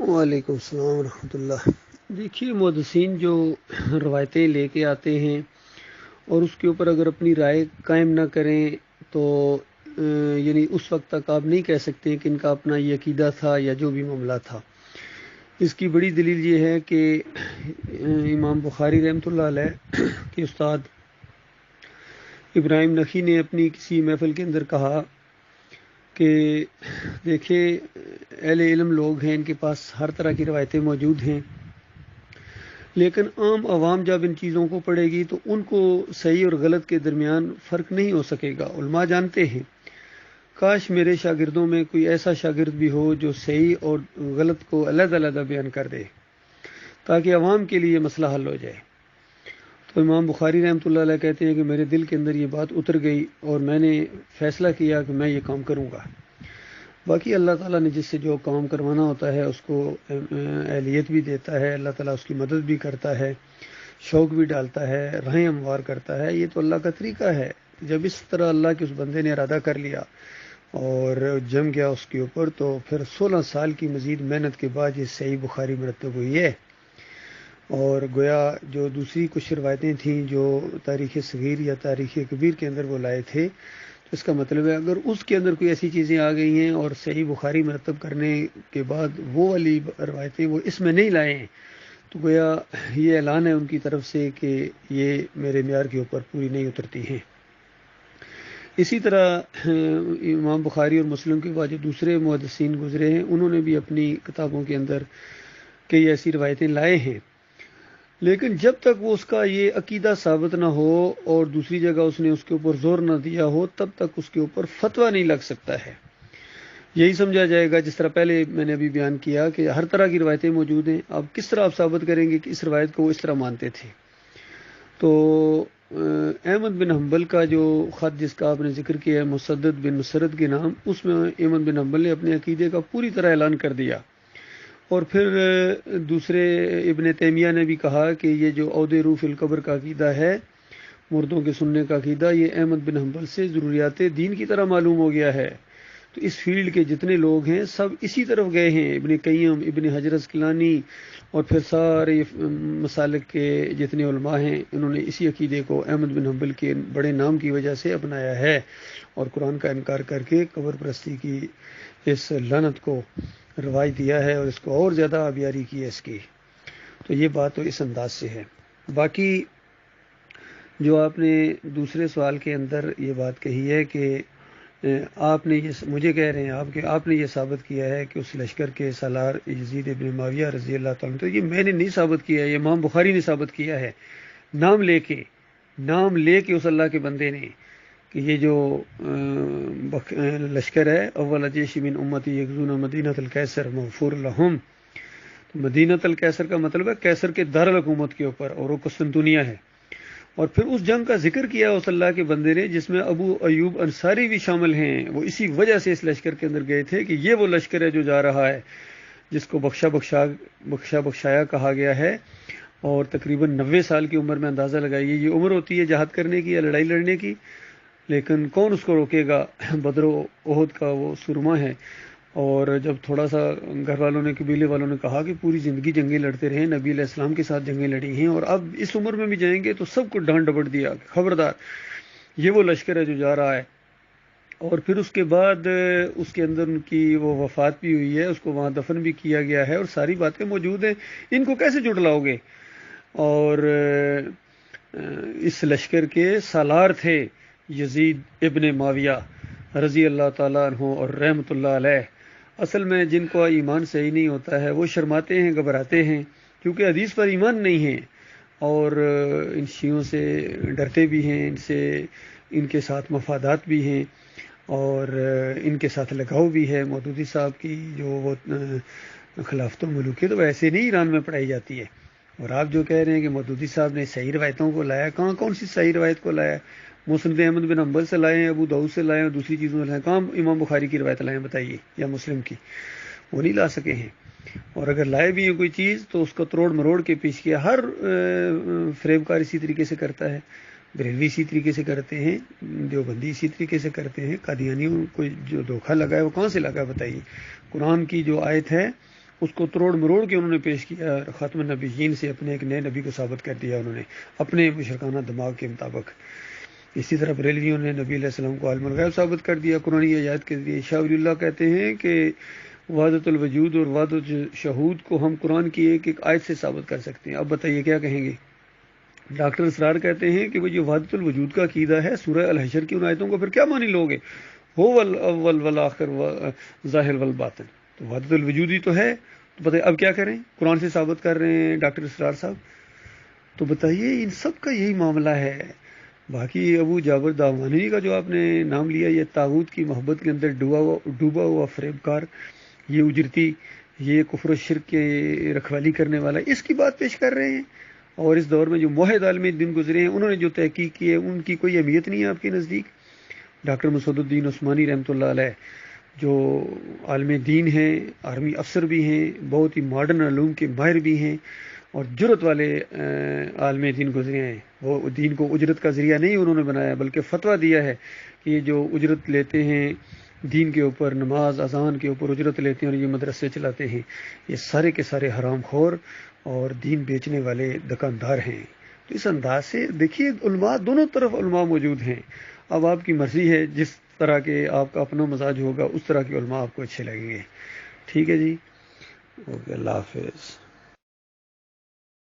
وعلیکم السلام ورحمۃ اللہ۔ دیکھیے، محدثین جو روایتیں لے کے آتے ہیں اور اس کے اوپر اگر اپنی رائے قائم نہ کریں تو یعنی اس وقت تک آپ نہیں کہہ سکتے کہ ان کا اپنا یہ عقیدہ تھا یا جو بھی معاملہ تھا۔ اس کی بڑی دلیل یہ ہے کہ امام بخاری رحمۃ اللہ علیہ کے استاد ابراہیم نخعی نے اپنی کسی محفل کے اندر کہا کہ دیکھیں، اہل علم لوگ ہیں، ان کے پاس ہر طرح کی روایتیں موجود ہیں، لیکن عام عوام جب ان چیزوں کو پڑھے گی تو ان کو صحیح اور غلط کے درمیان فرق نہیں ہو سکے گا۔ علماء جانتے ہیں، کاش میرے شاگردوں میں کوئی ایسا شاگرد بھی ہو جو صحیح اور غلط کو علیحدہ علیحدہ بیان کر دے تاکہ عوام کے لیے مسئلہ حل ہو جائے۔ تو امام بخاری رحمۃ اللہ علیہ کہتے ہیں کہ میرے دل کے اندر یہ بات اتر گئی اور میں نے فیصلہ کیا کہ میں یہ کام کروں گا۔ باقی اللہ تعالیٰ نے جس سے جو کام کروانا ہوتا ہے اس کو اہلیت بھی دیتا ہے، اللہ تعالیٰ اس کی مدد بھی کرتا ہے، شوق بھی ڈالتا ہے، راہیں ہموار کرتا ہے۔ یہ تو اللہ کا طریقہ ہے۔ جب اس طرح اللہ کے اس بندے نے ارادہ کر لیا اور جم گیا اس کے اوپر، تو پھر 16 سال کی مزید محنت کے بعد یہ صحیح بخاری مرتب ہوئی ہے۔ اور گویا جو دوسری کچھ روایتیں تھیں جو تاریخ صغیر یا تاریخ کبیر کے اندر وہ لائے تھے، تو اس کا مطلب ہے اگر اس کے اندر کوئی ایسی چیزیں آ گئی ہیں اور صحیح بخاری مرتب کرنے کے بعد وہ والی روایتیں وہ اس میں نہیں لائے ہیں، تو گویا یہ اعلان ہے ان کی طرف سے کہ یہ میرے معیار کے اوپر پوری نہیں اترتی ہیں۔ اسی طرح امام بخاری اور مسلم کے بعد جو دوسرے محدثین گزرے ہیں، انہوں نے بھی اپنی کتابوں کے اندر کئی ایسی روایتیں لائے ہیں، لیکن جب تک وہ اس کا یہ عقیدہ ثابت نہ ہو اور دوسری جگہ اس نے اس کے اوپر زور نہ دیا ہو، تب تک اس کے اوپر فتویٰ نہیں لگ سکتا ہے۔ یہی سمجھا جائے گا، جس طرح پہلے میں نے ابھی بیان کیا کہ ہر طرح کی روایتیں موجود ہیں۔ اب کس طرح آپ ثابت کریں گے کہ اس روایت کو وہ اس طرح مانتے تھے؟ تو احمد بن حنبل کا جو خط جس کا آپ نے ذکر کیا ہے، مسدد بن مسرد کے نام، اس میں احمد بن حنبل نے اپنے عقیدے کا پوری طرح اعلان کر دیا۔ اور پھر دوسرے ابن تیمیہ نے بھی کہا کہ یہ جو عود روح فی القبر کا عقیدہ ہے، مردوں کے سننے کا عقیدہ، یہ احمد بن حنبل سے ضروریات دین کی طرح معلوم ہو گیا ہے۔ تو اس فیلڈ کے جتنے لوگ ہیں سب اسی طرف گئے ہیں، ابن قیم، ابن حجر اسقلانی اور پھر سارے مسالک کے جتنے علماء ہیں، انہوں نے اسی عقیدے کو احمد بن حنبل کے بڑے نام کی وجہ سے اپنایا ہے اور قرآن کا انکار کر کے قبر پرستی کی اس لعنت کو رواج دیا ہے اور اس کو اور زیادہ آبیاری کی ہے اس کی۔ تو یہ بات تو اس انداز سے ہے۔ باقی جو آپ نے دوسرے سوال کے اندر یہ بات کہی ہے کہ آپ نے یہ مجھے کہہ رہے ہیں آپ کہ آپ نے یہ ثابت کیا ہے کہ اس لشکر کے سالار یزید ابن معاویہ رضی اللہ تعالیٰ، تو یہ میں نے نہیں ثابت کیا ہے، یہ امام بخاری نے ثابت کیا ہے، نام لے کے اس اللہ کے بندے نے، کہ یہ جو لشکر ہے، اول جیش من امتی یغزون مدینۃ القیصر مغفور لہم۔ مدینۃ القیصر کا مطلب ہے کیسر کے دارالحکومت کے اوپر، اور وہ قسطنطنیہ ہے۔ اور پھر اس جنگ کا ذکر کیا اس اللہ کے بندے نے جس میں ابو ایوب انصاری بھی شامل ہیں، وہ اسی وجہ سے اس لشکر کے اندر گئے تھے کہ یہ وہ لشکر ہے جو جا رہا ہے جس کو بخشایا کہا گیا ہے، اور تقریباً 90 سال کی عمر میں اندازہ لگائیے یہ عمر ہوتی ہے جہاد کرنے کی یا لڑائی لڑنے کی، لیکن کون اس کو روکے گا؟ بدر و احد کا وہ سرما ہے۔ اور جب تھوڑا سا گھر والوں نے، قبیلے والوں نے کہا کہ پوری زندگی جنگیں لڑتے رہے، نبی علیہ السلام کے ساتھ جنگیں لڑی ہیں اور اب اس عمر میں بھی جائیں گے، تو سب کو ڈانٹ ڈپٹ دیا کہ خبردار، یہ وہ لشکر ہے جو جا رہا ہے۔ اور پھر اس کے بعد اس کے اندر ان کی وہ وفات بھی ہوئی ہے، اس کو وہاں دفن بھی کیا گیا ہے اور ساری باتیں موجود ہیں، ان کو کیسے جھٹلاؤ گے؟ اور اس لشکر کے سالار تھے یزید ابن معاویہ رضی اللہ تعالیٰ عنہ اور رحمۃ اللہ علیہ۔ اصل میں جن کو ایمان صحیح نہیں ہوتا ہے وہ شرماتے ہیں، گھبراتے ہیں، کیونکہ حدیث پر ایمان نہیں ہے اور ان شیعوں سے ڈرتے بھی ہیں، ان کے ساتھ مفادات بھی ہیں اور ان کے ساتھ لگاؤ بھی ہے۔ مودودی صاحب کی جو وہ خلافت و ملوکیت تو ایسے نہیں ایران میں پڑھائی جاتی ہے، اور آپ جو کہہ رہے ہیں کہ مودودی صاحب نے صحیح روایتوں کو لایا، کہاں کون سی صحیح روایت کو لایا؟ مسند احمد بن حنبل سے لائے ہیں، ابو داؤد سے لائے ہیں، دوسری چیزوں سے لائے ہیں، کہاں امام بخاری کی روایت لائے ہیں بتائیے، یا مسلم کی؟ وہ نہیں لا سکے ہیں۔ اور اگر لائے بھی ہیں کوئی چیز تو اس کو تروڑ مروڑ کے پیش کیا۔ ہر فریب کار اسی طریقے سے کرتا ہے، بریلوی اسی طریقے سے کرتے ہیں، دیوبندی اسی طریقے سے کرتے ہیں، قادیانیوں کو جو دھوکہ لگا ہے وہ کہاں سے لگا بتائیے؟ قرآن کی جو آیت ہے اس کو تروڑ مروڑ کے انہوں نے پیش کیا اور خاتم النبیین سے اپنے ایک نئے نبی کو ثابت کر دیا انہوں نے اپنے مشرکانہ دماغ کے مطابق۔ اسی طرح بریلویوں نے نبی علیہ السلام کو عالم الغیب ثابت کر دیا قرآن آیات کے ذریعے۔ شاہ ولی اللہ کہتے ہیں کہ وحدت الوجود اور وحدت الشہود کو ہم قرآن کی ایک ایک آیت سے ثابت کر سکتے ہیں۔ اب بتائیے کیا کہیں گے؟ ڈاکٹر اسرار کہتے ہیں کہ وہ جو وحدت الوجود کا عقیدہ ہے سورہ الحشر کی ان آیتوں کو پھر کیا مانی لوگے؟ هو الاول والآخر ظاہر والباطن، تو وحدت الوجود ہی تو ہے۔ تو بتائیے اب کیا کریں؟ قرآن سے ثابت کر رہے ہیں ڈاکٹر اسرار صاحب۔ تو بتائیے ان سب کا یہی معاملہ ہے۔ باقی ابو جابر دامغانی کا جو آپ نے نام لیا، یہ طاغوت کی محبت کے اندر ڈوبا ہوا فریب کار، یہ اجرتی، یہ کفر و شرک کے رکھوالی کرنے والا، اس کی بات پیش کر رہے ہیں۔ اور اس دور میں جو موحد عالم دین گزرے ہیں انہوں نے جو تحقیق کی ہے ان کی کوئی اہمیت نہیں ہے آپ کے نزدیک؟ ڈاکٹر مسعود الدین عثمانی رحمۃ اللہ علیہ جو عالم دین ہیں، آرمی افسر بھی ہیں، بہت ہی ماڈرن علوم کے ماہر بھی ہیں اور جرت والے عالم دین گزرے ہیں، وہ دین کو اجرت کا ذریعہ نہیں انہوں نے بنایا بلکہ فتویٰ دیا ہے کہ یہ جو اجرت لیتے ہیں دین کے اوپر، نماز اذان کے اوپر اجرت لیتے ہیں اور یہ مدرسے چلاتے ہیں، یہ سارے کے سارے حرام خور اور دین بیچنے والے دکاندار ہیں۔ تو اس انداز سے دیکھیے علماء، دونوں طرف علماء موجود ہیں۔ اب آپ کی مرضی ہے، جس طرح کے آپ کا اپنا مزاج ہوگا اس طرح کے علماء آپ کو اچھے لگیں گے۔ ٹھیک ہے جی، اوکے، اللہ حافظ۔